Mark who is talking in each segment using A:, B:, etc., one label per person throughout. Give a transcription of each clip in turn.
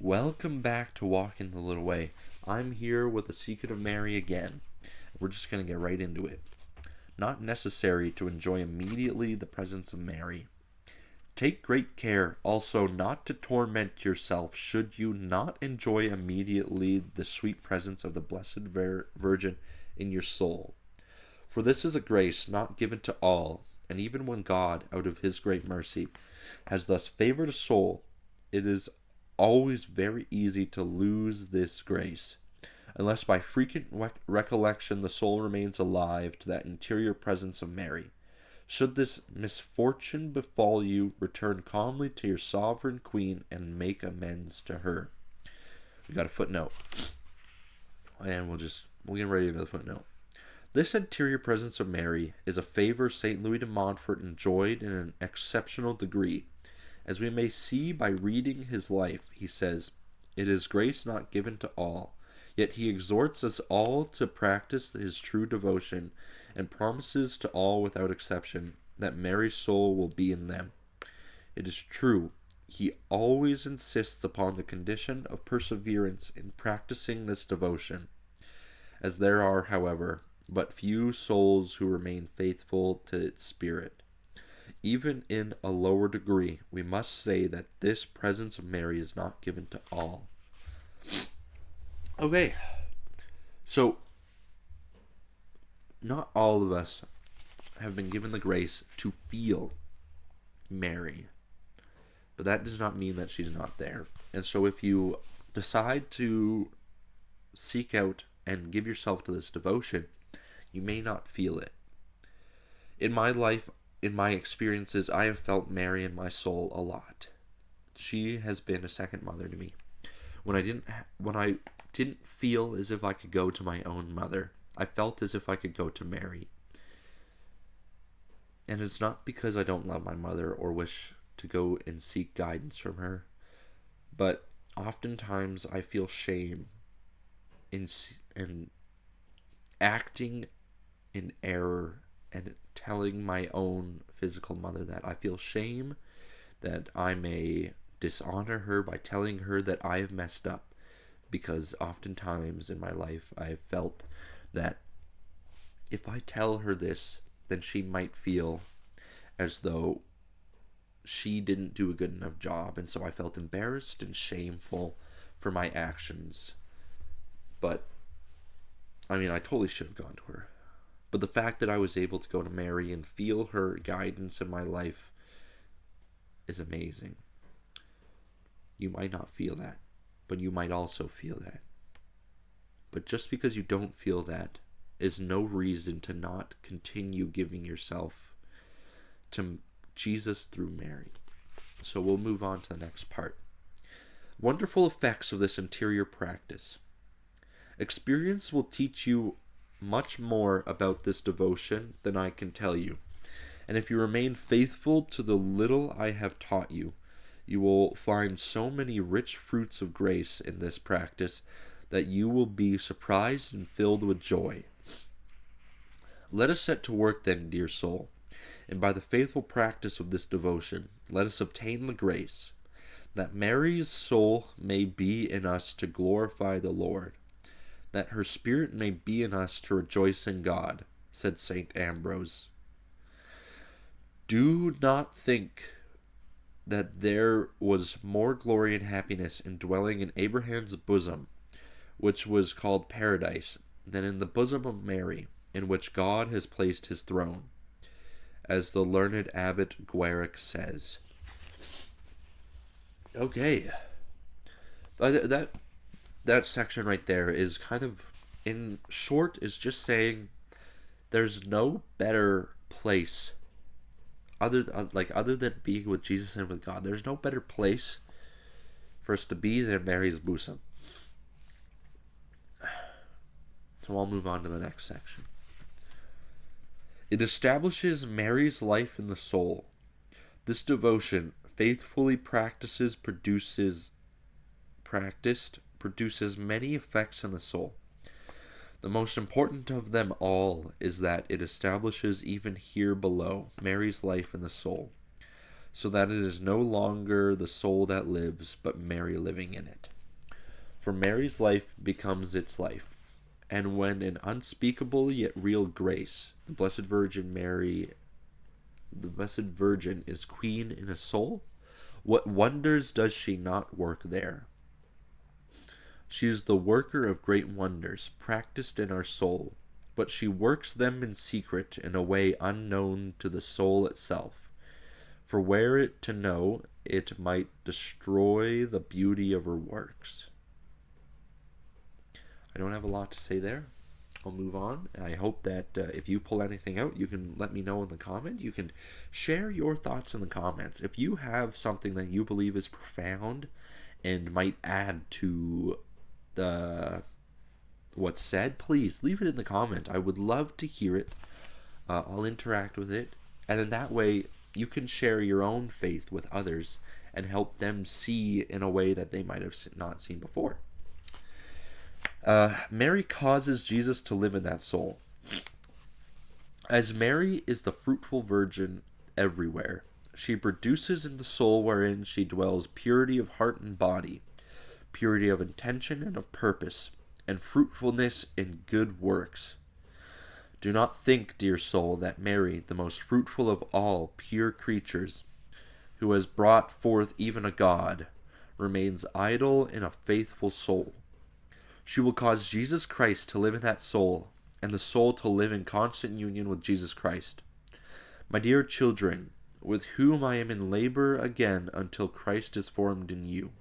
A: Welcome back to Walking the Little Way. I'm here with the Secret of Mary again. We're just going to get right into it. Not necessary to enjoy immediately the presence of Mary. Take great care also not to torment yourself should you not enjoy immediately the sweet presence of the Blessed Virgin in your soul. For this is a grace not given to all, and even when God, out of his great mercy, has thus favored a soul, it is always very easy to lose this grace, unless by frequent recollection the soul remains alive to that interior presence of Mary. Should this misfortune befall you, return calmly to your sovereign queen and make amends to her. We got a footnote, and we'll get right into the footnote. This interior presence of Mary is a favor St. Louis de Montfort enjoyed in an exceptional degree. As we may see by reading his life, he says, "It is grace not given to all." Yet he exhorts us all to practice his true devotion, and promises to all without exception that Mary's soul will be in them. It is true, he always insists upon the condition of perseverance in practicing this devotion, as there are, however, but few souls who remain faithful to its spirit. Even in a lower degree, we must say that this presence of Mary is not given to all. Okay, so not all of us have been given the grace to feel Mary, but that does not mean that she's not there. And so if you decide to seek out and give yourself to this devotion, you may not feel it. In my life, in my experiences, I have felt Mary in my soul a lot. She has been a second mother to me. When I didn't feel as if I could go to my own mother, I felt as if I could go to Mary. And it's not because I don't love my mother or wish to go and seek guidance from her, but oftentimes I feel shame in acting in error and telling my own physical mother that. I feel shame that I may dishonor her by telling her that I have messed up, because oftentimes in my life I have felt that if I tell her this, then she might feel as though she didn't do a good enough job, and so I felt embarrassed and shameful for my actions. But I totally should have gone to her. But the fact that I was able to go to Mary and feel her guidance in my life is amazing. You might not feel that, but you might also feel that. But just because you don't feel that is no reason to not continue giving yourself to Jesus through Mary. So we'll move on to the next part. Wonderful effects of this interior practice. Experience will teach you much more about this devotion than I can tell you. And if you remain faithful to the little I have taught you, you will find so many rich fruits of grace in this practice that you will be surprised and filled with joy. Let us set to work then, dear soul, and by the faithful practice of this devotion, let us obtain the grace that Mary's soul may be in us to glorify the Lord, that her spirit may be in us to rejoice in God, said St. Ambrose. Do not think that there was more glory and happiness in dwelling in Abraham's bosom, which was called paradise, than in the bosom of Mary, in which God has placed his throne, as the learned abbot Gueric says. Okay, that section right there is kind of, in short, is just saying there's no better place other than being with Jesus and with God. There's no better place for us to be than Mary's bosom. So I'll move on to the next section. It establishes Mary's life in the soul. This devotion, faithfully produces many effects in the soul. The most important of them all is that it establishes even here below Mary's life in the soul, so that it is no longer the soul that lives, but Mary living in it. For Mary's life becomes its life. And when an unspeakable yet real grace, the Blessed Virgin Mary, the Blessed Virgin is queen in a soul, what wonders does she not work there? She is the worker of great wonders, practiced in our soul, but she works them in secret in a way unknown to the soul itself. For were it to know, it might destroy the beauty of her works. I don't have a lot to say there. I'll move on. I hope that if you pull anything out, you can let me know in the comment. You can share your thoughts in the comments. If you have something that you believe is profound and might add to what's said, please leave it in the comment. I would love to hear it. I'll interact with it, and then that way you can share your own faith with others and help them see in a way that they might have not seen before. Mary causes Jesus to live in that soul. As Mary is the fruitful virgin everywhere, she produces in the soul wherein she dwells purity of heart and body, purity of intention and of purpose, and fruitfulness in good works. Do not think, dear soul, that Mary, the most fruitful of all pure creatures, who has brought forth even a God, remains idle in a faithful soul. She will cause Jesus Christ to live in that soul, and the soul to live in constant union with Jesus Christ. My dear children, with whom I am in labor again until Christ is formed in you.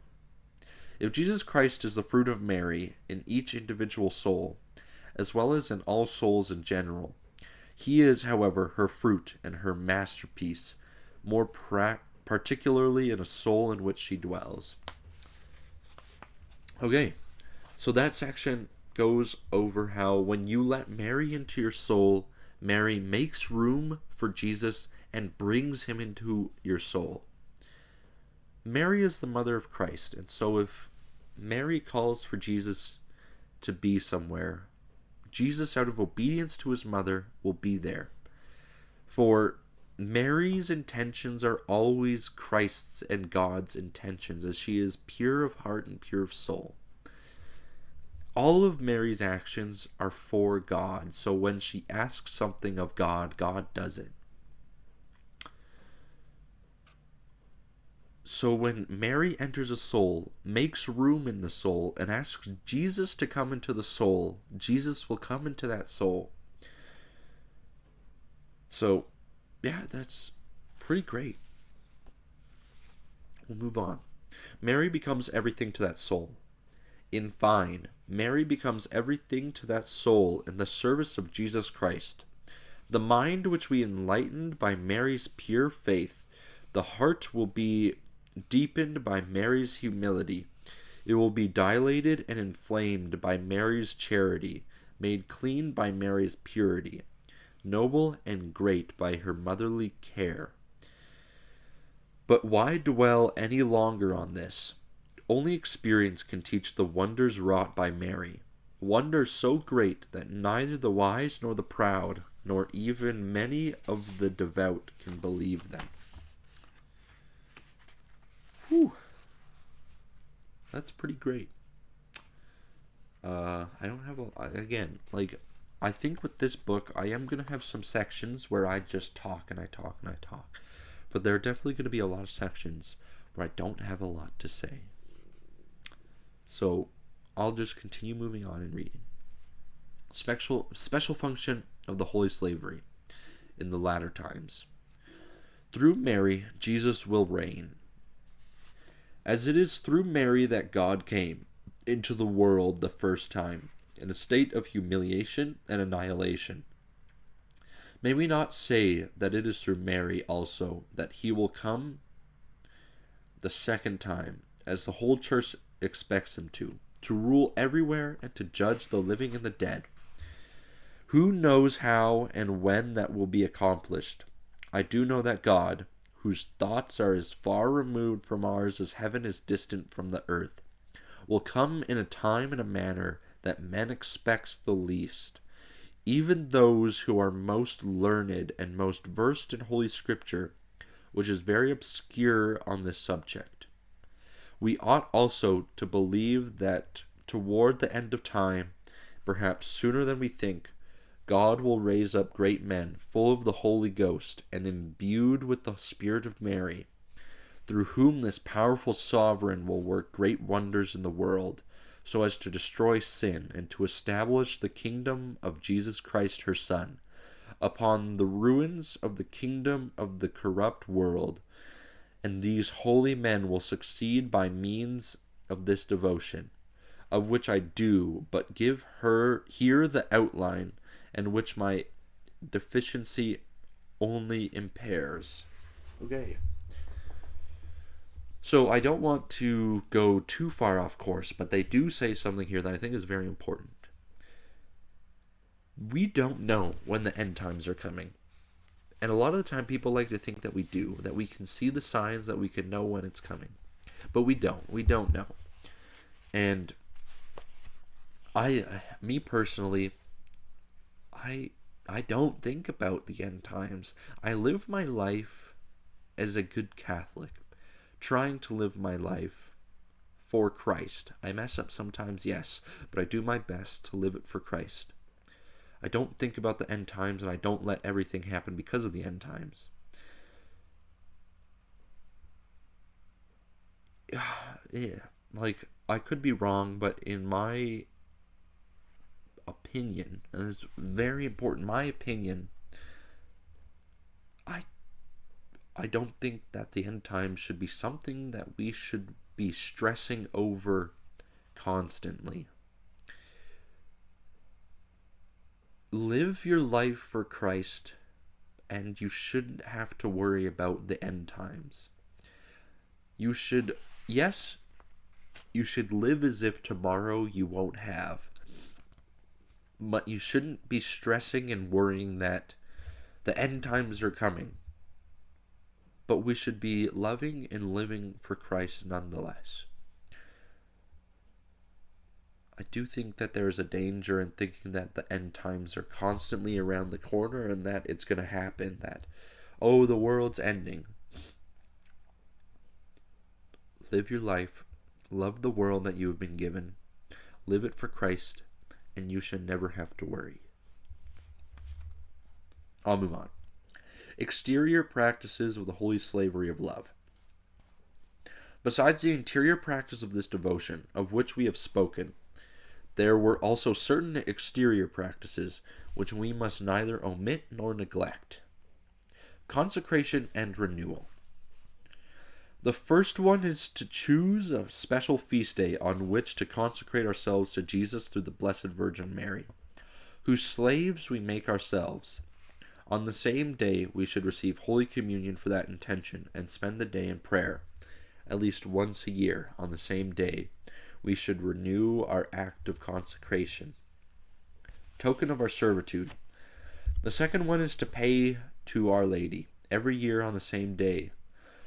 A: If Jesus Christ is the fruit of Mary in each individual soul, as well as in all souls in general, he is, however, her fruit and her masterpiece, more particularly in a soul in which she dwells. Okay, so that section goes over how when you let Mary into your soul, Mary makes room for Jesus and brings him into your soul. Mary is the mother of Christ, and so if Mary calls for Jesus to be somewhere, Jesus, out of obedience to his mother, will be there. For Mary's intentions are always Christ's and God's intentions, as she is pure of heart and pure of soul. All of Mary's actions are for God, so when she asks something of God, God does it. So when Mary enters a soul, makes room in the soul, and asks Jesus to come into the soul, Jesus will come into that soul. So, yeah, that's pretty great. We'll move on. Mary becomes everything to that soul. In fine, Mary becomes everything to that soul in the service of Jesus Christ. The mind which we enlightened by Mary's pure faith, the heart will be deepened by Mary's humility. It will be dilated and inflamed by Mary's charity, made clean by Mary's purity, noble and great by her motherly care. But why dwell any longer on this? Only experience can teach the wonders wrought by Mary, wonders so great that neither the wise nor the proud, nor even many of the devout can believe them. Whew. That's pretty great. I don't have I think with this book, I am going to have some sections where I just talk and I talk and I talk. But there are definitely going to be a lot of sections where I don't have a lot to say. So I'll just continue moving on and reading. Special function of the Holy Slavery in the latter times. Through Mary, Jesus will reign. As it is through Mary that God came into the world the first time, in a state of humiliation and annihilation, may we not say that it is through Mary also that he will come the second time, as the whole church expects him to rule everywhere and to judge the living and the dead? Who knows how and when that will be accomplished? I do know that God, whose thoughts are as far removed from ours as heaven is distant from the earth, will come in a time and a manner that men expects the least. Even those who are most learned and most versed in Holy Scripture, which is very obscure on this subject. We ought also to believe that toward the end of time, perhaps sooner than we think, God will raise up great men, full of the Holy Ghost and imbued with the Spirit of Mary, through whom this powerful sovereign will work great wonders in the world, so as to destroy sin and to establish the kingdom of Jesus Christ her Son, upon the ruins of the kingdom of the corrupt world. And these holy men will succeed by means of this devotion, of which I do but give her here the outline, and which my deficiency only impairs. Okay. So I don't want to go too far off course, but they do say something here that I think is very important. We don't know when the end times are coming. And a lot of the time people like to think that we do, that we can see the signs, that we can know when it's coming. But we don't. We don't know. And me personally, I don't think about the end times. I live my life as a good Catholic, trying to live my life for Christ. I mess up sometimes, yes, but I do my best to live it for Christ. I don't think about the end times, and I don't let everything happen because of the end times. Yeah, like, I could be wrong, but in my opinion, and it's very important, my opinion, I don't think that the end times should be something that we should be stressing over constantly. Live your life for Christ, and you shouldn't have to worry about the end times. You should live as if tomorrow you won't have. But you shouldn't be stressing and worrying that the end times are coming. But we should be loving and living for Christ nonetheless. I do think that there is a danger in thinking that the end times are constantly around the corner and that it's going to happen, that, oh, the world's ending. Live your life, love the world that you have been given, live it for Christ, and you should never have to worry. I'll move on. Exterior practices of the holy slavery of love. Besides the interior practice of this devotion, of which we have spoken, there were also certain exterior practices which we must neither omit nor neglect. Consecration and renewal. The first one is to choose a special feast day on which to consecrate ourselves to Jesus through the Blessed Virgin Mary, whose slaves we make ourselves. On the same day we should receive Holy Communion for that intention and spend the day in prayer. At least once a year, on the same day, we should renew our act of consecration. Token of our servitude. The second one is to pay to Our Lady, every year on the same day,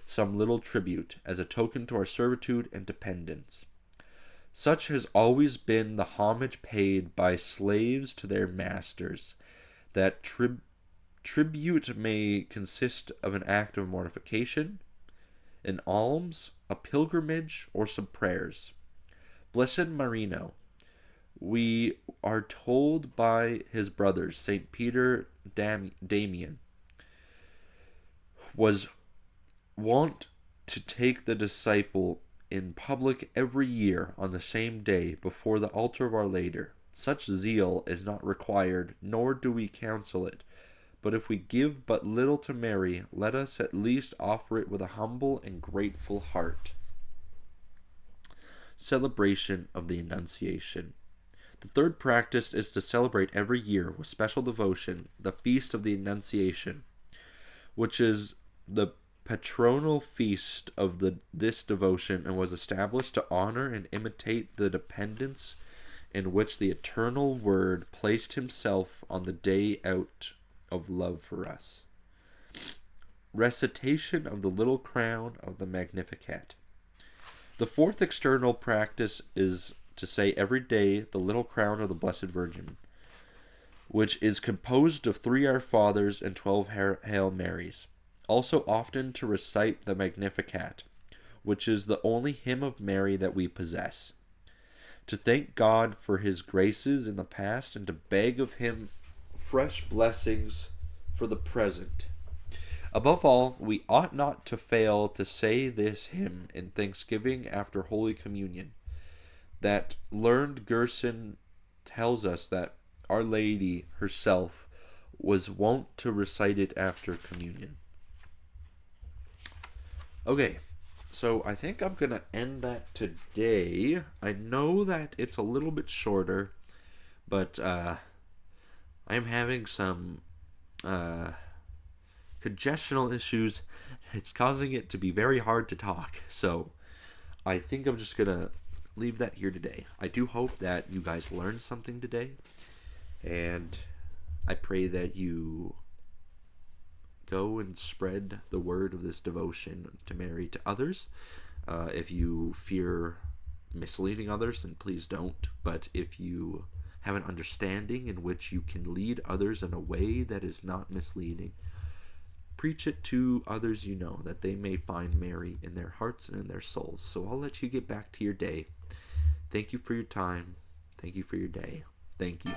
A: some little tribute, as a token to our servitude and dependence. Such has always been the homage paid by slaves to their masters, that tribute may consist of an act of mortification, an alms, a pilgrimage, or some prayers. Blessed Marino, we are told by his brothers, St. Peter Damian, was wont to take the disciple in public every year on the same day before the altar of Our Lady. Such zeal is not required, nor do we counsel it. But if we give but little to Mary, let us at least offer it with a humble and grateful heart. Celebration of the Annunciation. The third practice is to celebrate every year with special devotion the Feast of the Annunciation, which is the patronal feast of this devotion and was established to honor and imitate the dependence in which the eternal Word placed himself on the day out of love for us. Recitation of the little crown of the Magnificat. The fourth external practice is to say every day the little crown of the Blessed Virgin, which is composed of 3 Our Fathers and 12 Hail Marys. Also often to recite the Magnificat, which is the only hymn of Mary that we possess. to thank God for his graces in the past and to beg of him fresh blessings for the present. Above all, we ought not to fail to say this hymn in thanksgiving after Holy Communion. That learned Gerson tells us that Our Lady herself was wont to recite it after communion. Okay, so I think I'm going to end that today. I know that it's a little bit shorter, but I'm having some congestional issues. It's causing it to be very hard to talk. So I think I'm just going to leave that here today. I do hope that you guys learned something today. And I pray that you go and spread the word of this devotion to Mary to others. If you fear misleading others, then please don't. But if you have an understanding in which you can lead others in a way that is not misleading, preach it to others you know, that they may find Mary in their hearts and in their souls. So I'll let you get back to your day. Thank you for your time. Thank you for your day. Thank you.